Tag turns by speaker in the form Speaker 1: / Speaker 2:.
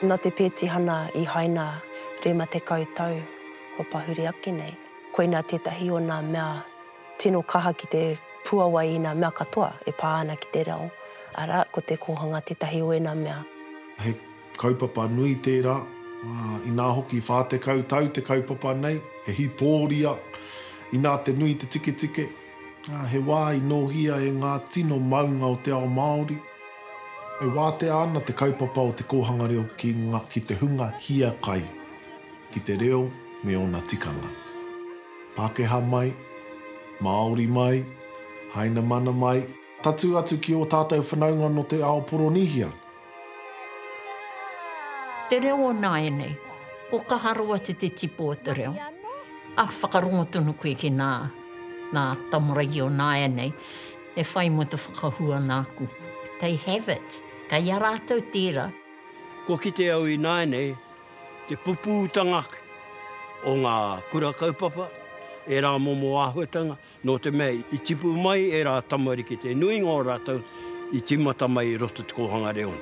Speaker 1: Nā te pētihana I haina rema te kautau, ko pahuri aki nei. Koina tētahi o nā mea tino kaha ki te puawai I nā mea katoa, e pā ana ki te reo. Ara, ko te kohanga tētahi o e nā mea.
Speaker 2: He kaupapa nui tērā, I nā hoki whāte kautau te kaupapa nei, he hitōria, I nā te nui te tike. He wā I nōhia e ngā tino maunga o te ao Māori. E wātea ana te kaupapa o te kohanga reo ki te hunga hia kai, ki te reo me ona tikanga. Pākehā mai, Māori mai, haina mana mai, tatu atu ki o tātou whanaunga no te ao Poronihia.
Speaker 3: Te reo o Nāianei, o ka harua te tipo o te reo. A whakarongo tonu koe ki nā tamaragi o Nāianei, e whai mo te whakahua nāku. They have it. Ka ia rātou tērā.
Speaker 4: Ko ki te au I Nāianei, te pupūtanga o ngā kura kaupapa, e rā momo āhuatanga, no te mea I tipu mai, e rā tamariki te nui ngō rātou, I timata mai I roto te kohanga reo.